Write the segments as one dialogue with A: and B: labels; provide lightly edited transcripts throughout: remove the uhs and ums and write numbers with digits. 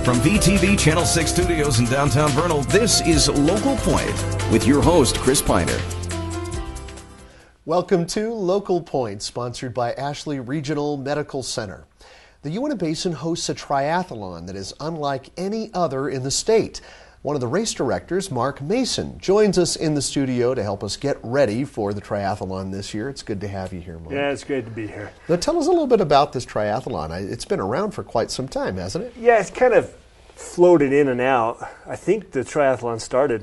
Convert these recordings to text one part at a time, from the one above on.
A: From VTV Channel 6 Studios in downtown Vernal, this is Local Point with your host, Chris Piner.
B: Welcome to Local Point, sponsored by Ashley Regional Medical Center. The Uinta Basin hosts a triathlon that is unlike any other in the state. One of the race directors, Mark Mason, joins us in the studio to help us get ready for the triathlon this year. It's good to have you here, Mark.
C: Yeah, it's great to be here.
B: Now tell us a little bit about this triathlon. It's been around for quite some time, hasn't it?
C: Yeah, it's kind of floated in and out. I think the triathlon started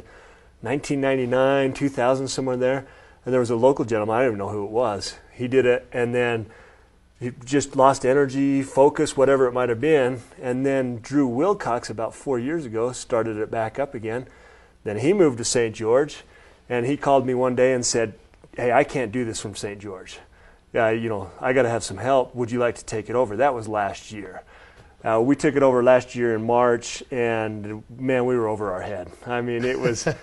C: 1999, 2000, somewhere there. And there was a local gentleman, I don't even know who it was. He did it, and then he just lost energy, focus, whatever it might have been. And then Drew Wilcox, about 4 years ago, started it back up again. Then he moved to St. George, and he called me one day and said, "Hey, I can't do this from St. George. I got to have some help. Would you like to take it over?" That was last year. We took it over last year in March, and man, we were over our head. I mean, it was, I've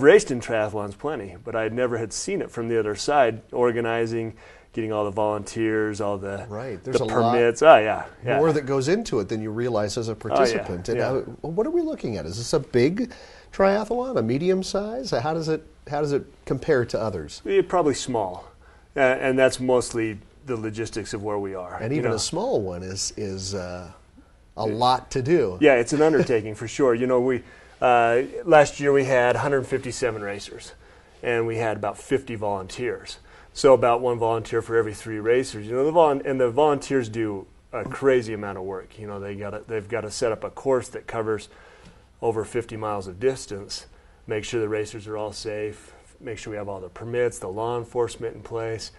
C: raced in triathlons plenty, but I never had seen it from the other side, organizing, getting all the volunteers, all the
B: There's
C: the
B: a
C: permits.
B: Lot more that goes into it than you realize as a participant.
C: Yeah.
B: And what are we looking at? Is this a big triathlon, a medium size? How does it compare to others?
C: Probably small, and that's mostly the logistics of where we are.
B: And even a small one is a lot to do.
C: Yeah, it's an undertaking for sure. We last year we had 157 racers, and we had about 50 volunteers. So about one volunteer for every 3 racers. The volunteers do a crazy amount of work. They've got to set up a course that covers over 50 miles of distance, make sure the racers are all safe, make sure we have all the permits, the law enforcement in place,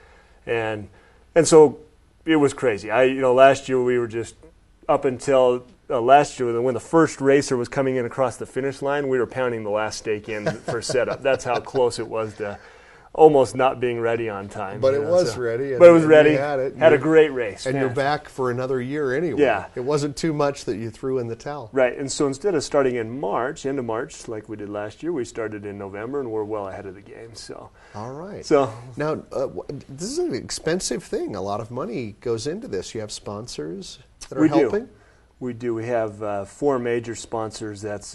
C: and so it was crazy. Last year we were just up until last year when the first racer was coming in across the finish line, we were pounding the last stake in for setup. That's how close it was to almost not being ready on time.
B: But it was ready.
C: But it was ready.
B: Had
C: a great race.
B: And you're back for another year anyway.
C: Yeah.
B: It wasn't too much that you threw in the towel.
C: Right. And so instead of starting in end of March, like we did last year, we started in November, and we're well ahead of the game. So.
B: All right.
C: So
B: now, this is an expensive thing. A lot of money goes into this. You have sponsors that are helping?
C: We do. We have 4 major sponsors. That's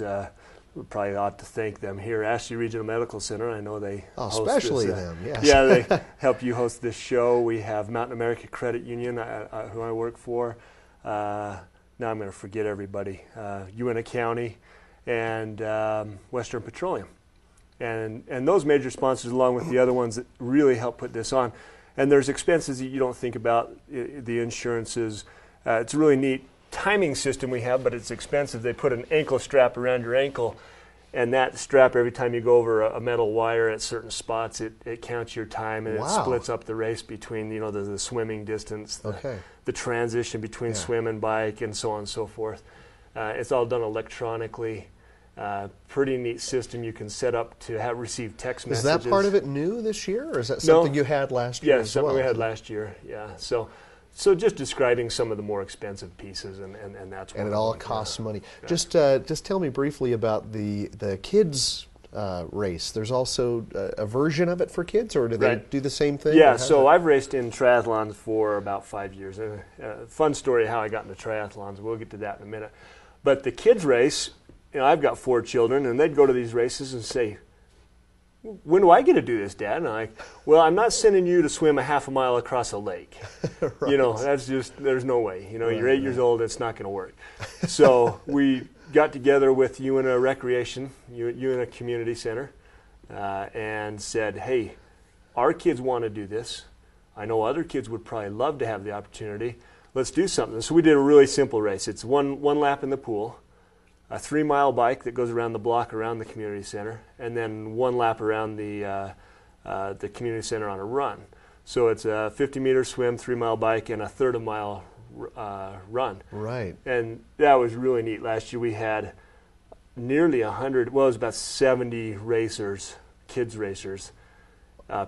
C: we probably ought to thank them here. Ashley Regional Medical Center, I know they host
B: especially
C: this,
B: them, yes.
C: Yeah, they help you host this show. We have Mountain America Credit Union, who I work for. Now I'm going to forget everybody. Uinta County and Western Petroleum. And those major sponsors, along with the other ones that really help put this on. And there's expenses that you don't think about, the insurances. It's a really neat timing system we have, but it's expensive. They put an ankle strap around your ankle, and that strap, every time you go over a metal wire at certain spots, it counts your time, and it splits up the race between the swimming distance, the transition between swim and bike, and so on and so forth. It's all done electronically. Pretty neat system you can set up to receive text messages.
B: Is that part of it new this year, or is that something you had last year?
C: Yeah, something we had last year. Yeah, so just describing some of the more expensive pieces, and that's.
B: And it all costs money. Yeah. Just tell me briefly about the kids race. There's also a version of it for kids, or do they do the same thing?
C: Yeah. So I've raced in triathlons for about 5 years. Fun story how I got into triathlons. We'll get to that in a minute. But the kids race, I've got 4 children, and they'd go to these races and say, "When do I get to do this, Dad?" And I'm like, "Well, I'm not sending you to swim a half a mile across a lake. That's just, there's no way. You're 8 years old, it's not going to work." So we got together with Uinta Recreation, Uinta Community Center, and said, "Hey, our kids want to do this. I know other kids would probably love to have the opportunity. Let's do something." So we did a really simple race. It's one lap in the pool, a 3-mile bike that goes around the block around the community center, and then 1 lap around the community center on a run. So it's a 50-meter swim, 3-mile bike, and a third of a mile run.
B: Right.
C: And that was really neat. Last year we had nearly 100, it was about 70 racers, kids racers.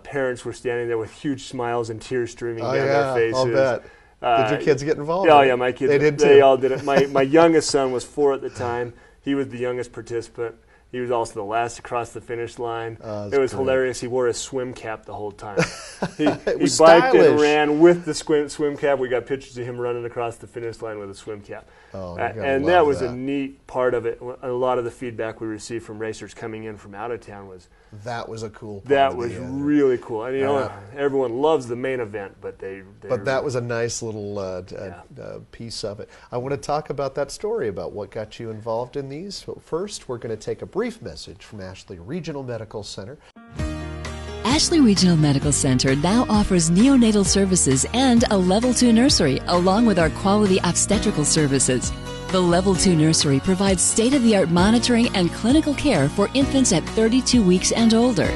C: Parents were standing there with huge smiles and tears streaming down their faces.
B: I'll bet. Did your kids get involved?
C: Oh, yeah, my kids.
B: They did too.
C: They all did it. My youngest son was 4 at the time. He was the youngest participant. He was also the last across the finish line.
B: It
C: was hilarious. He wore a swim cap the whole time. He biked
B: stylish.
C: and ran with the swim cap. We got pictures of him running across the finish line with a swim cap. And that was a neat part of it. A lot of the feedback we received from racers coming in from out of town was
B: that was a cool part.
C: That was really cool. And, you know, everyone loves the main event, but
B: that was a nice little piece of it. I want to talk about that story about what got you involved in these. So first, we're going to take a brief message from Ashley Regional Medical Center.
D: Ashley Regional Medical Center now offers neonatal services and a Level 2 nursery, along with our quality obstetrical services. The Level 2 nursery provides state-of-the-art monitoring and clinical care for infants at 32 weeks and older.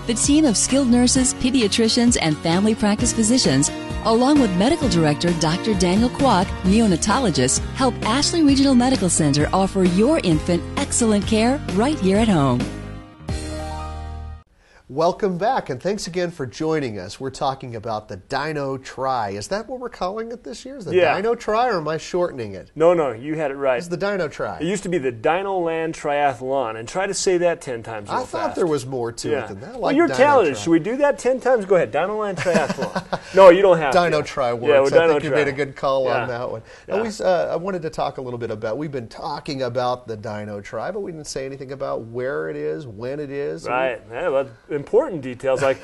D: The team of skilled nurses, pediatricians, and family practice physicians, along with Medical Director Dr. Daniel Kwok, neonatologist, help Ashley Regional Medical Center offer your infant excellent care right here at home.
B: Welcome back, and thanks again for joining us. We're talking about the DinoTri. Is that what we're calling it this year? Is the DinoTri, or am I shortening it?
C: No, you had it right.
B: It's the DinoTri.
C: It used to be the Dinoland Triathlon, and try to say that 10 times real fast.
B: I thought there was more to it than that.
C: Well, you're talented. Should we do that 10 times? Go ahead, Dinoland Triathlon. No, you don't have
B: DinoTri works.
C: Yeah,
B: I think you made a good call on that one.
C: Yeah.
B: I wanted to talk a little bit about, we've been talking about the DinoTri, but we didn't say anything about where it is, when it is.
C: Right. Important details like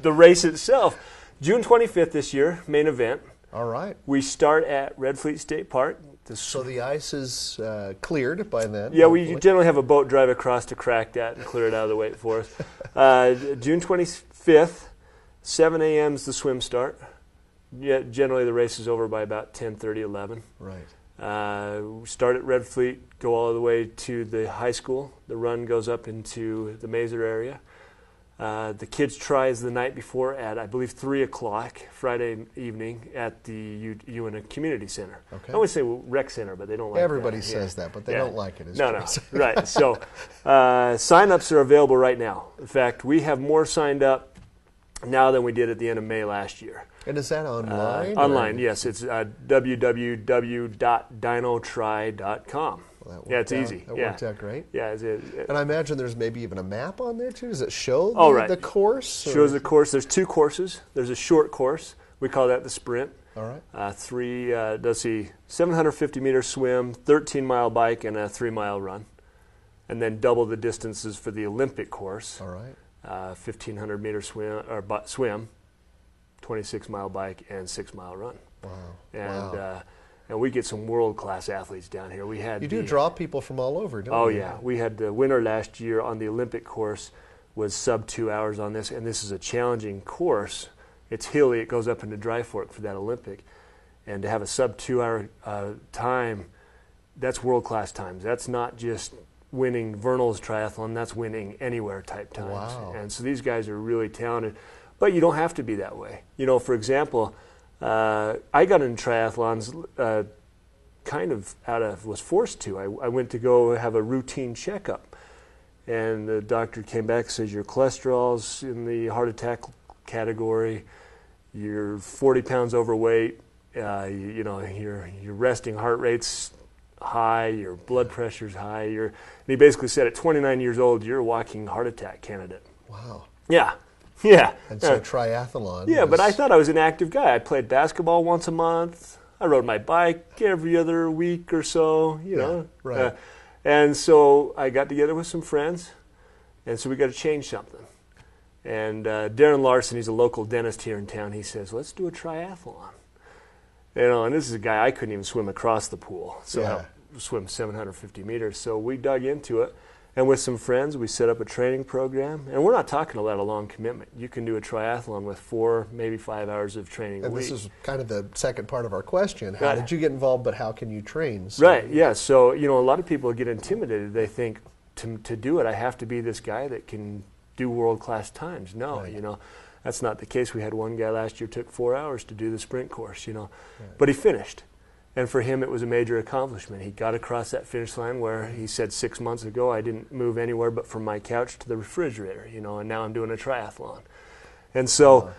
C: the race itself. June 25th this year, main event.
B: All right.
C: We start at Red Fleet State Park.
B: So the ice is cleared by then?
C: Yeah, we generally have a boat drive across to crack that and clear it out of the way for us. June 25th, 7 a.m. is the swim start. Yeah, generally the race is over by about 10:30, 11.
B: Right.
C: We start at Red Fleet, go all the way to the high school. The run goes up into the Mazer area. The kids' try is the night before at, I believe, 3 o'clock Friday evening at the UNA Community Center.
B: Okay.
C: I always say rec center, but they don't like
B: Everybody
C: that.
B: says that, but they don't like it.
C: No. Right. So sign-ups are available right now. In fact, we have more signed up now than we did at the end of May last year.
B: And is that online?
C: Online, yes. It's www.dinotri.com.
B: Well,
C: it's easy.
B: That worked out great.
C: Yeah.
B: And I imagine there's maybe even a map on there, too. Does it show the course?
C: Shows the course. There's 2 courses. There's a short course. We call that the sprint.
B: All right.
C: 750-meter swim, 13-mile bike, and a 3-mile run. And then double the distances for the Olympic course.
B: All right.
C: 1,500-meter swim, 26-mile bike, and 6-mile run.
B: Wow.
C: And we get some world-class athletes down here.
B: You do draw people from all over, don't you?
C: Oh, yeah. We had the winner last year on the Olympic course was sub 2 hours on this, and this is a challenging course. It's hilly. It goes up into Dry Fork for that Olympic. And to have a sub 2 hour time, that's world-class times. That's not just winning Vernal's triathlon. That's winning anywhere type times.
B: Wow.
C: And so these guys are really talented. But you don't have to be that way. You know, for example, I got into triathlons was forced to. I went to go have a routine checkup, and the doctor came back and says, your cholesterol's in the heart attack category, you're 40 pounds overweight, your resting heart rate's high, your blood pressure's high. And he basically said at 29 years old, you're a walking heart attack candidate.
B: Wow.
C: Yeah.
B: And so triathlon.
C: Yeah, but I thought I was an active guy. I played basketball once a month. I rode my bike every other week or so, you know.
B: Right.
C: And so I got together with some friends, and so we got to change something. And Darren Larson, he's a local dentist here in town, he says, let's do a triathlon. You know, and this is a guy, I couldn't even swim across the pool, so I swim 750 meters. So we dug into it. And with some friends, we set up a training program. And we're not talking about a long commitment. You can do a triathlon with 4, maybe 5 hours of training a week.
B: And this is kind of the second part of our question. How did you get involved, but how can you train?
C: So, right, yeah. So, you know, a lot of people get intimidated. They think, to do it, I have to be this guy that can do world-class times. No, you know, that's not the case. We had one guy last year took 4 hours to do the sprint course, you know. But he finished. And for him, it was a major accomplishment. He got across that finish line where he said 6 months ago, I didn't move anywhere but from my couch to the refrigerator, you know, and now I'm doing a triathlon. And so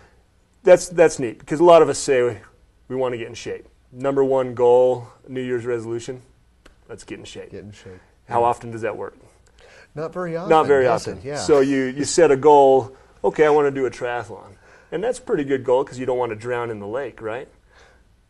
C: that's neat, because a lot of us say we want to get in shape. Number one goal, New Year's resolution, let's get in shape.
B: Get in shape.
C: How often does that work?
B: Not very often.
C: Not very
B: does
C: often.
B: it? Yeah.
C: So you set a goal, okay, I want to do a triathlon. And that's a pretty good goal because you don't want to drown in the lake, right?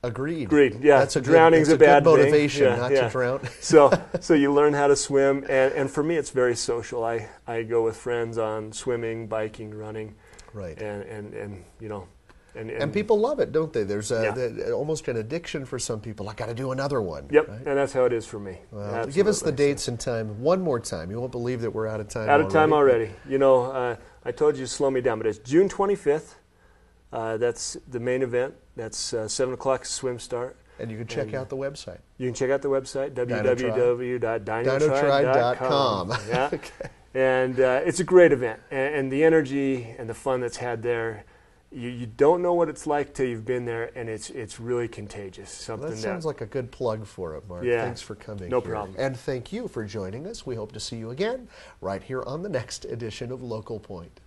B: Agreed.
C: Agreed. Yeah,
B: that's
C: drowning's a bad
B: good motivation
C: thing.
B: not to drown.
C: so you learn how to swim, and for me, it's very social. I go with friends on swimming, biking, running,
B: right?
C: And you know,
B: and people love it, don't they? There's almost an addiction for some people. I got to do another one.
C: Yep,
B: right?
C: and that's how it is for me.
B: Well, give us the dates and time one more time. You won't believe that we're out of time.
C: Out of time already. You know, I told you to slow me down, but it's June 25th. That's the main event. That's 7 o'clock swim start.
B: And you can check out the website.
C: You can check out the website,
B: DinoTri.com.
C: Yeah.
B: Okay.
C: And it's a great event. And the energy and the fun that's had there, you don't know what it's like till you've been there, and it's really contagious. Something
B: that sounds like a good plug for it, Mark.
C: Yeah,
B: thanks for coming.
C: No
B: here.
C: problem.
B: And thank you for joining us. We hope to see you again right here on the next edition of Local Point.